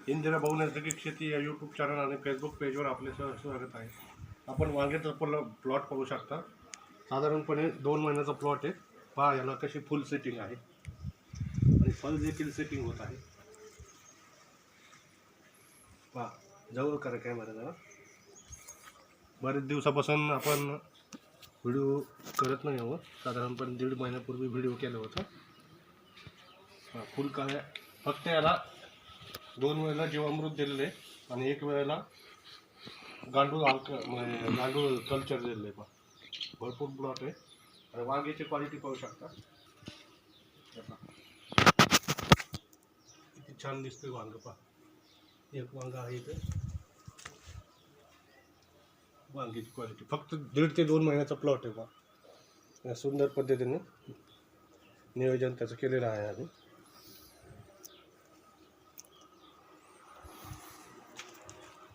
इंदिरा भाऊ नैसर्गिक शेती या यूट्यूब चॅनल आणि फेसबुक पेजवर आपले स्वागत आहे. आपण वांग्याचा प्लॉट पाहू शकता. साधारणपणे 2 महिन्याचा प्लॉट आहे. पहा याला कशी फुल सेटिंग आहे आणि फळ देखील सेटिंग होत आहे. पहा जवळ करा कॅमेरा जरा. बरेच दिवसापासून आपण व्हिडिओ करत नाही आहोत. साधारणपणे 1.5 महिन्यापूर्वी व्हिडिओ केला होता. फुल काळ्या फक्त याला 2 वेळेला जीवामृत दिलेले आणि 1 वेळेला गांडूळ कल्चर दिलेले. पहा भरपूर प्लॉट आहे आणि वांग्याची क्वालिटी पाहू शकता. किती छान दिसते वांग. पहा एक वांग आहे इथे. वांग्याची क्वालिटी फक्त 1.5 ते 2 महिन्याचा प्लॉट आहे. पहा या सुंदर पद्धतीने नियोजन त्याचं केलेलं आहे. आणि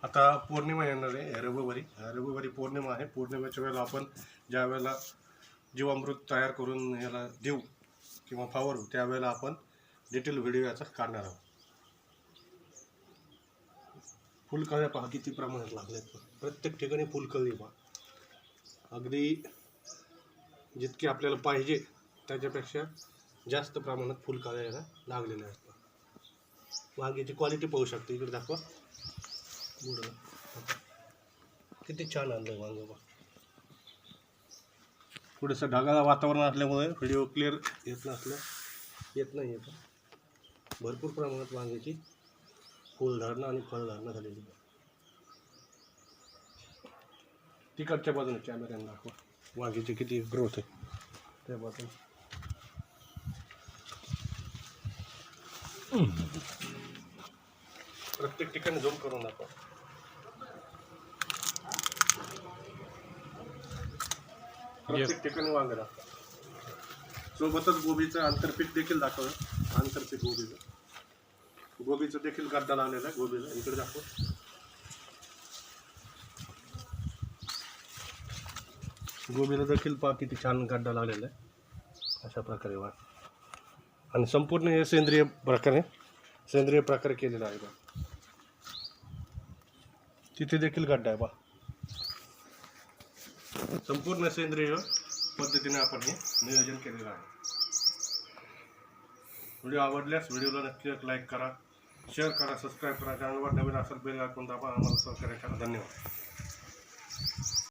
आता पौर्णिमा येणार आहे. रविवारी पौर्णिमा आहे. पौर्णिमेच्या वेळेला आपण ज्या वेळेला जीवामृत तयार करून याला देऊ किंवा फवारू त्यावेळेला आपण डिटेल व्हिडिओ याचा काढणार आहोत. फुलकळ्या पहा किती प्रमाणात लागल्यात. प्रत्येक ठिकाणी फुलकळी पहा. अगदी जितकी आपल्याला पाहिजे त्याच्यापेक्षा जास्त प्रमाणात फुलकळ्या याला लागलेल्या आहेत. वांग्याची क्वालिटी पाहू शकता. इकडे दाखवा. किती छान आणलं वांग. बा थोडंसं ढगाळ वातावरण असल्यामुळे व्हिडिओ क्लिअर येत नाही आहे. भरपूर प्रमाणात वांग्याची फुलधारणा आणि फळधारणा झालेली. तिकडच्या बाजूने कॅमेऱ्याने दाखवा. वांग्याची किती ग्रोथ आहे त्या बाजूने. प्रत्येक ठिकाणी झूम करून दाखवा. प्रत्येक ठिकाणी वांगे दाखवा. सोबतच गोबीचं आंतरपीक देखील दाखवलं. आंतरपीक गोबीचं देखील गड्डा लावलेला आहे. गोबीला इकडे दाखवा. गोबीला देखील पहा किती छान गड्डा लावलेला आहे. अशा प्रकारे वांग आणि संपूर्ण हे सेंद्रिय प्रकारे केलेला आहे. बा तिथे देखील गड्डा आहे. बा संपूर्ण सेंद्रिय पद्धतीने आपण हे नियोजन केलेलं आहे. व्हिडिओ आवडल्यास व्हिडिओला नक्की लाईक करा, शेअर करा, सबस्क्राईब करा. चॅनलवर नवीन असेल बेल आयकॉन दाबा. आम्हाला सहकार्य करा. धन्यवाद.